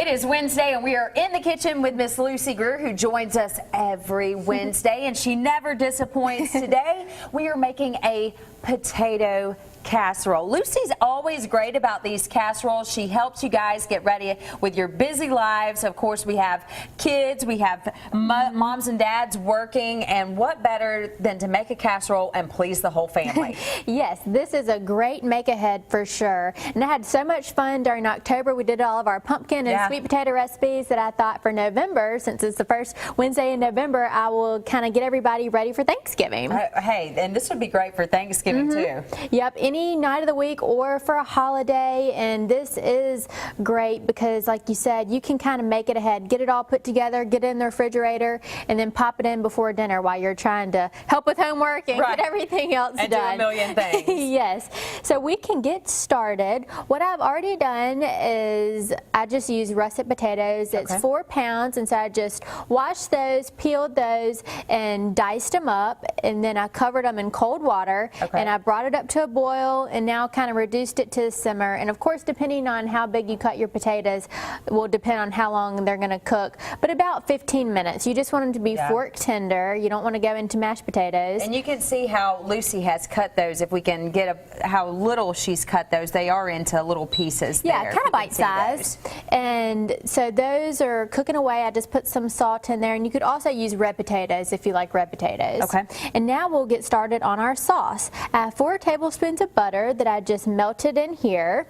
It is Wednesday, and we are in the kitchen with Miss Lucy Greer, who joins us every Wednesday, and she never disappoints. Today, we are making a potato casserole. Lucy's always great about these casseroles. She helps you guys get ready with your busy lives. Of course, we have kids, we have moms and dads working, and what better than to make a casserole and please the whole family? Yes, this is a great make-ahead for sure. And I had so much fun during October. We did all of our pumpkin and sweet potato recipes that I thought for November, since it's the first Wednesday in November, I will kind of get everybody ready for Thanksgiving. Hey, and this would be great for Thanksgiving too. Yep, any night of the week or for a holiday, and this is great because, like you said, you can kind of make it ahead, get it all put together, get it in the refrigerator, and then pop it in before dinner while you're trying to help with homework and get everything else and done. And do a million things. Yes, so we can get started. What I've already done is I just use russet potatoes. It's 4 pounds, and so I just washed those, peeled those, and diced them up, and then I covered them in cold water, and I brought it up to a boil, and now kind of reduced it to a simmer. And of course, depending on how big you cut your potatoes will depend on how long they're going to cook, but about 15 minutes. You just want them to be fork tender. You don't want to go into mashed potatoes. And you can see how Lucy has cut those. If we can get how little she's cut those, they are into little pieces. Yeah, kind of bite size. And so those are cooking away. I just put some salt in there, and you could also use red potatoes if you like red potatoes. And now we'll get started on our sauce. I have 4 tablespoons of butter that I just melted in here.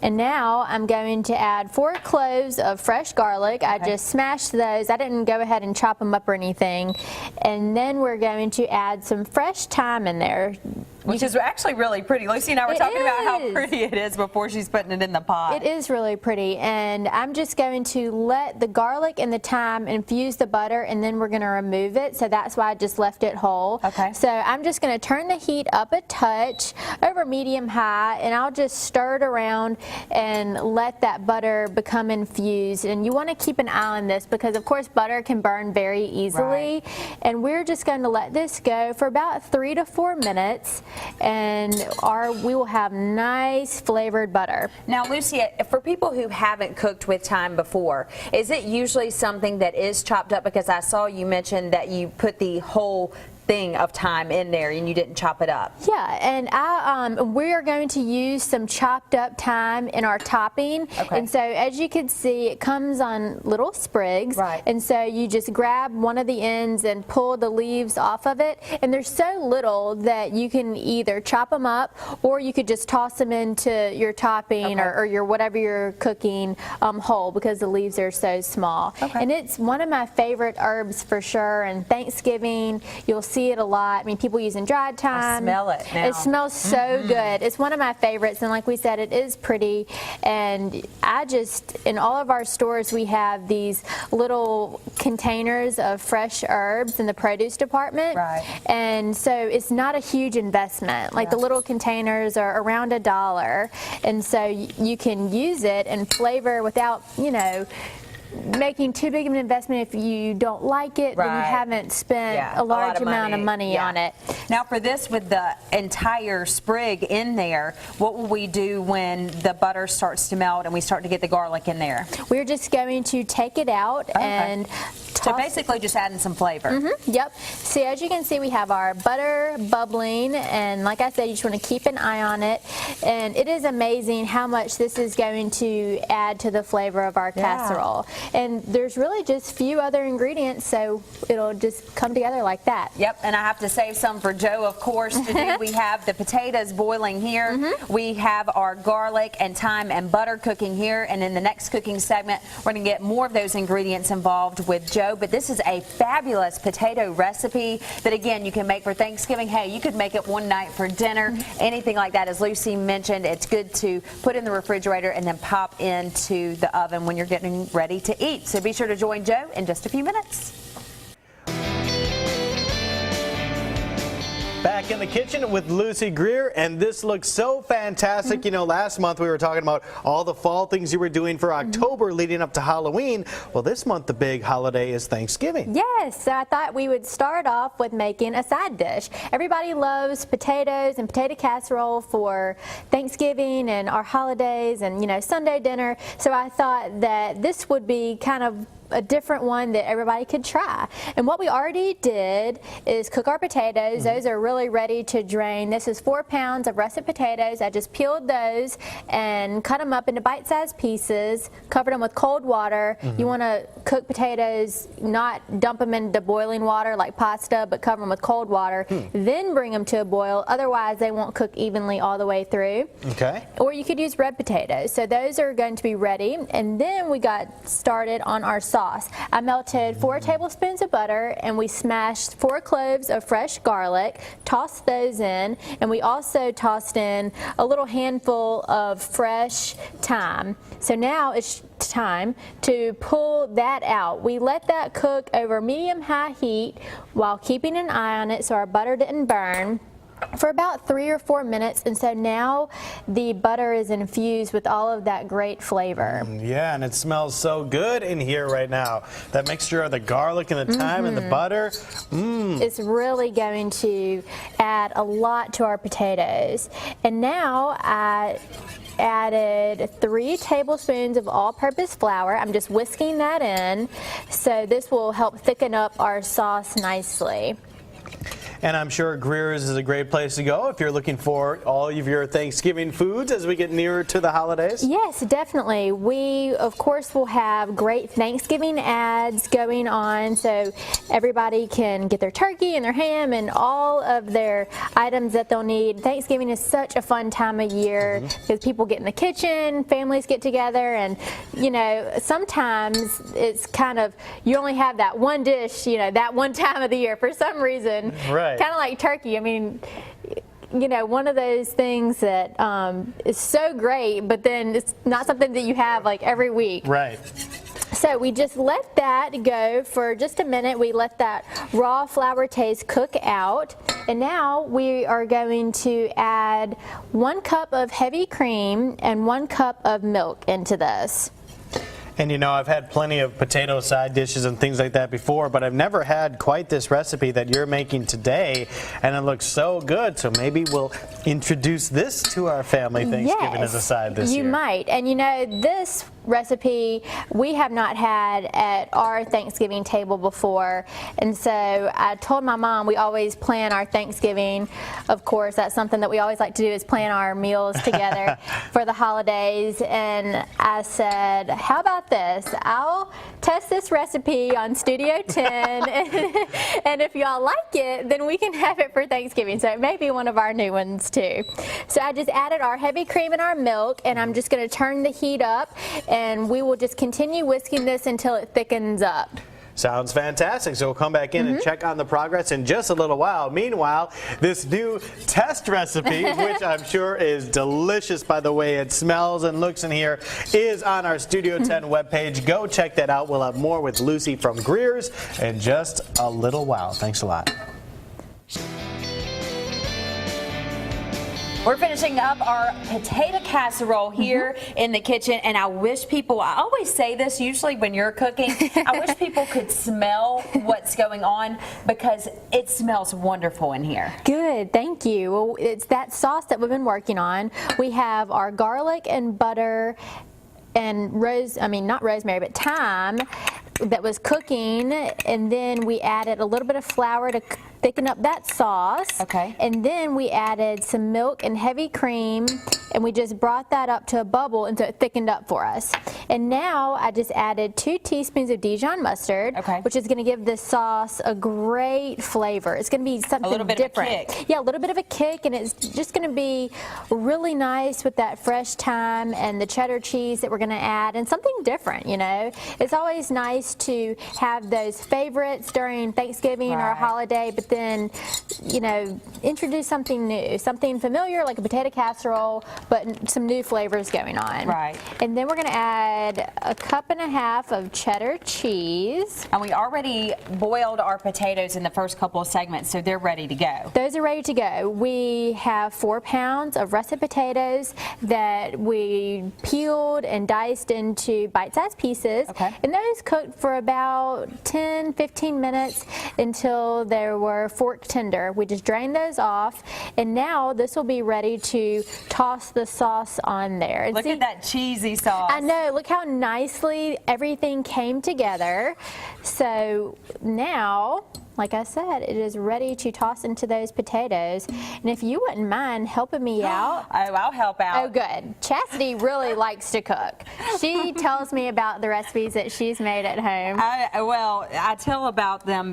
And now I'm going to add 4 cloves of fresh garlic. I just smashed those. I didn't go ahead and chop them up or anything. And then we're going to add some fresh thyme in there. Which is actually really pretty. Lucy and I were talking about how pretty it is before she's putting it in the pot. It is really pretty, and I'm just going to let the garlic and the thyme infuse the butter, and then we're going to remove it, so that's why I just left it whole. So I'm just going to turn the heat up a touch over medium-high, and I'll just stir it around and let that butter become infused. And you want to keep an eye on this because, of course, butter can burn very easily, and we're just going to let this go for about 3 to 4 minutes. And we will have nice flavored butter. Now, Lucy, for people who haven't cooked with thyme before, is it usually something that is chopped up? Because I saw you mention that you put the whole thing of thyme in there and you didn't chop it up. Yeah, and we are going to use some chopped up thyme in our topping. And so as you can see, it comes on little sprigs. And so you just grab one of the ends and pull the leaves off of it. And there's so little that you can either chop them up or you could just toss them into your topping or your whatever you're cooking whole, because the leaves are so small. And it's one of my favorite herbs for sure. And Thanksgiving, you'll see it a lot. I mean, people using dried thyme. I smell it now. It smells so good. It's one of my favorites, and like we said, it is pretty. And in all of our stores, we have these little containers of fresh herbs in the produce department. And so it's not a huge investment. Like the little containers are around $1, and so you can use it and flavor without, you know, making too big of an investment. If you don't like it, then you haven't spent a large amount of money on it. Now for this, with the entire sprig in there, what will we do when the butter starts to melt and we start to get the garlic in there? We're just going to take it out and so basically just adding some flavor. Yep. See, as you can see, we have our butter bubbling, and like I said, you just want to keep an eye on it. And it is amazing how much this is going to add to the flavor of our casserole. And there's really just few other ingredients, so it'll just come together like that. Yep, and I have to save some for Joe, of course, to do. We have the potatoes boiling here. We have our garlic and thyme and butter cooking here, and in the next cooking segment, we're going to get more of those ingredients involved with Joe. But this is a fabulous potato recipe that, again, you can make for Thanksgiving. Hey, you could make it one night for dinner, anything like that. As Lucy mentioned, it's good to put in the refrigerator and then pop into the oven when you're getting ready to eat. So be sure to join Joe in just a few minutes. Back in the kitchen with Lucy Greer, and this looks so fantastic. You know, last month we were talking about all the fall things you were doing for October leading up to Halloween. Well, this month the big holiday is Thanksgiving. Yes, so I thought we would start off with making a side dish. Everybody loves potatoes and potato casserole for Thanksgiving and our holidays and, you know, Sunday dinner. So I thought that this would be kind of a different one that everybody could try. And what we already did is cook our potatoes. Those are really ready to drain. This is 4 pounds of russet potatoes. I just peeled those and cut them up into bite-sized pieces, covered them with cold water. You want to cook potatoes, not dump them into boiling water like pasta, but cover them with cold water, then bring them to a boil. Otherwise, they won't cook evenly all the way through. Okay. Or you could use red potatoes. So those are going to be ready. And then we got started on our sauce. I melted 4 tablespoons of butter and we smashed 4 cloves of fresh garlic, tossed those in, and we also tossed in a little handful of fresh thyme. So now it's time to pull that out. We let that cook over medium-high heat while keeping an eye on it so our butter didn't burn, for about 3 or 4 minutes, and so now the butter is infused with all of that great flavor. Yeah, and it smells so good in here right now. That mixture of the garlic and the thyme and the butter. It's really going to add a lot to our potatoes. And now I added 3 tablespoons of all-purpose flour. I'm just whisking that in, so this will help thicken up our sauce nicely. And I'm sure Greer's is a great place to go if you're looking for all of your Thanksgiving foods as we get nearer to the holidays. Yes, definitely. We, of course, will have great Thanksgiving ads going on so everybody can get their turkey and their ham and all of their items that they'll need. Thanksgiving is such a fun time of year because people get in the kitchen, families get together, and, you know, sometimes it's kind of, you only have that one dish, you know, that one time of the year for some reason. Right. Kind of like turkey. I mean, you know, one of those things that is so great, but then it's not something that you have like every week. Right. So we just let that go for just a minute. We let that raw flour taste cook out. And now we are going to add 1 cup of heavy cream and 1 cup of milk into this. And you know, I've had plenty of potato side dishes and things like that before, but I've never had quite this recipe that you're making today, and it looks so good. So maybe we'll introduce this to our family Thanksgiving as a side this year. You might. And you know, this recipe we have not had at our Thanksgiving table before, and so I told my mom we always plan our Thanksgiving. Of course, that's something that we always like to do, is plan our meals together for the holidays. And I said, how about this? I'll test this recipe on Studio 10 and if y'all like it, then we can have it for Thanksgiving. So it may be one of our new ones too. So I just added our heavy cream and our milk, and I'm just going to turn the heat up, and we will just continue whisking this until it thickens up. Sounds fantastic. So we'll come back in and check on the progress in just a little while. Meanwhile, this new test recipe, which I'm sure is delicious by the way it smells and looks in here, is on our Studio 10 webpage. Go check that out. We'll have more with Lucy from Greer's in just a little while. Thanks a lot. We're finishing up our potato casserole here in the kitchen, and I wish people, I always say this usually when you're cooking, I wish people could smell what's going on because it smells wonderful in here. Good, thank you. Well, it's that sauce that we've been working on. We have our garlic and butter and not rosemary, but thyme that was cooking, and then we added a little bit of flour to thicken up that sauce. Okay. And then we added some milk and heavy cream, and we just brought that up to a bubble, and so it thickened up for us. And now I just added 2 teaspoons of Dijon mustard, which is going to give this sauce a great flavor. It's going to be something different. A little bit of a kick. Yeah, a little bit of a kick, and it's just going to be really nice with that fresh thyme and the cheddar cheese that we're going to add, and something different, you know. It's always nice to have those favorites during Thanksgiving or a holiday, but then, you know, introduce something new, something familiar like a potato casserole, but some new flavors going on. Right. And then we're going to add a cup and a half of cheddar cheese. And we already boiled our potatoes in the first couple of segments, so they're ready to go. Those are ready to go. We have 4 pounds of russet potatoes that we peeled and diced into bite-sized pieces. Okay. And those cooked for about 10-15 minutes until they were fork tender. We just drained those off, and now this will be ready to toss the sauce on there. And Look at that cheesy sauce. I know, look how nicely everything came together. So now, like I said, it is ready to toss into those potatoes. And if you wouldn't mind helping me out. Oh, I'll help out. Oh, good. Chastity really likes to cook. She tells me about the recipes that she's made at home. I tell about them,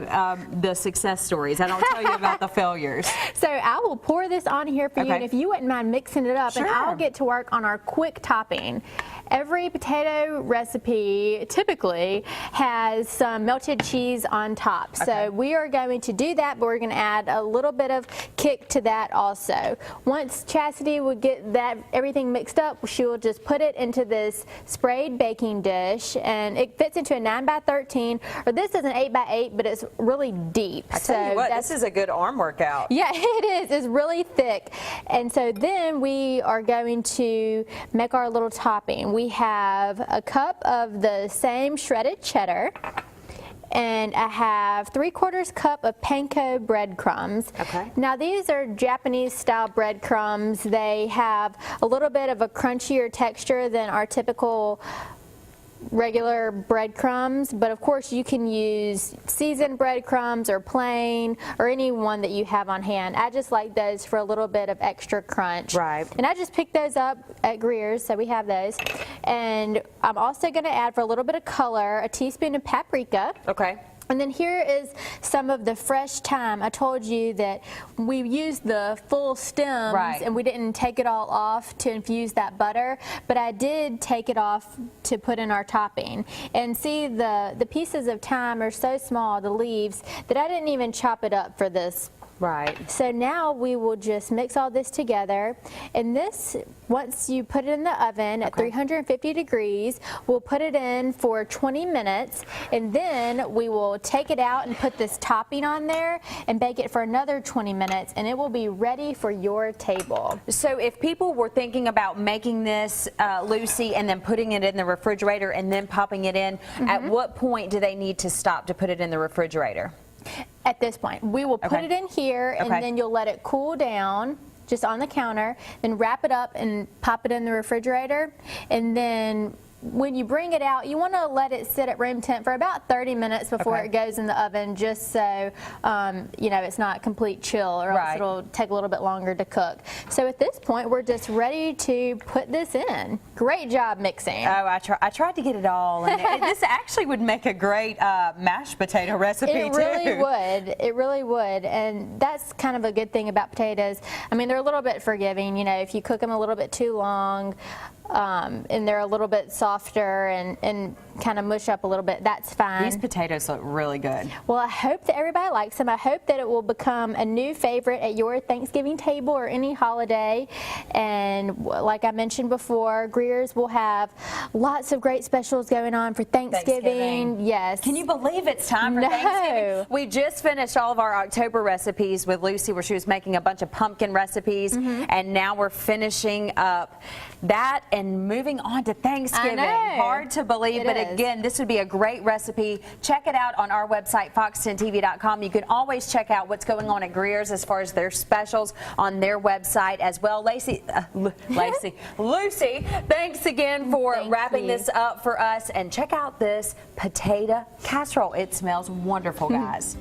the success stories. I don't tell you about the failures. So I will pour this on here for you, and if you wouldn't mind mixing it up, and I'll get to work on our quick topping. Every potato recipe typically has some melted cheese on top. So we are going to do that, but we're going to add a little bit of kick to that also. Once Chastity would get that everything mixed up, she will just put it into this sprayed baking dish, and it fits into a 9x13, or this is an 8x8, but it's really deep. I tell you what, this is a good arm workout. Yeah, it is. It's really thick. And so then we are going to make our little topping. We have a cup of the same shredded cheddar, and I have 3/4 cup of panko breadcrumbs. Okay. Now these are Japanese style breadcrumbs. They have a little bit of a crunchier texture than our typical regular breadcrumbs, but of course you can use seasoned breadcrumbs or plain or any one that you have on hand. I just like those for a little bit of extra crunch. Right. And I just picked those up at Greer's, so we have those. And I'm also going to add, for a little bit of color, a teaspoon of paprika. Okay. And then here is some of the fresh thyme. I told you that we used the full stems, and we didn't take it all off to infuse that butter, but I did take it off to put in our topping. And see, the pieces of thyme are so small, the leaves, that I didn't even chop it up for this. Right. So now we will just mix all this together, and this, once you put it in the oven at 350 degrees, we'll put it in for 20 minutes, and then we will take it out and put this topping on there and bake it for another 20 minutes, and it will be ready for your table. So if people were thinking about making this, Lucy, and then putting it in the refrigerator and then popping it in, at what point do they need to stop to put it in the refrigerator? At this point, we will put it in here, and then you'll let it cool down just on the counter, then wrap it up and pop it in the refrigerator. And then when you bring it out, you want to let it sit at room temp for about 30 minutes before it goes in the oven, just so you know, it's not complete chill, or else it'll take a little bit longer to cook. So at this point, we're just ready to put this in. Great job mixing. Oh, I tried to get it all in. This actually would make a great mashed potato recipe too. It really would. It really would. And that's kind of a good thing about potatoes. I mean, they're a little bit forgiving. You know, if you cook them a little bit too long, and they're a little bit softer and kind of mush up a little bit, that's fine. These potatoes look really good. Well, I hope that everybody likes them. I hope that it will become a new favorite at your Thanksgiving table or any holiday. And like I mentioned before, Greer's will have lots of great specials going on for Thanksgiving. Yes. Can you believe it's time for Thanksgiving? We just finished all of our October recipes with Lucy, where she was making a bunch of pumpkin recipes, and now we're finishing up that and moving on to Thanksgiving. I know. Hard to believe, but again, this would be a great recipe. Check it out on our website, fox10tv.com. You can always check out what's going on at Greer's as far as their specials on their website as well. Lucy, thanks again for wrapping this up for us, and check out this potato casserole. It smells wonderful, guys.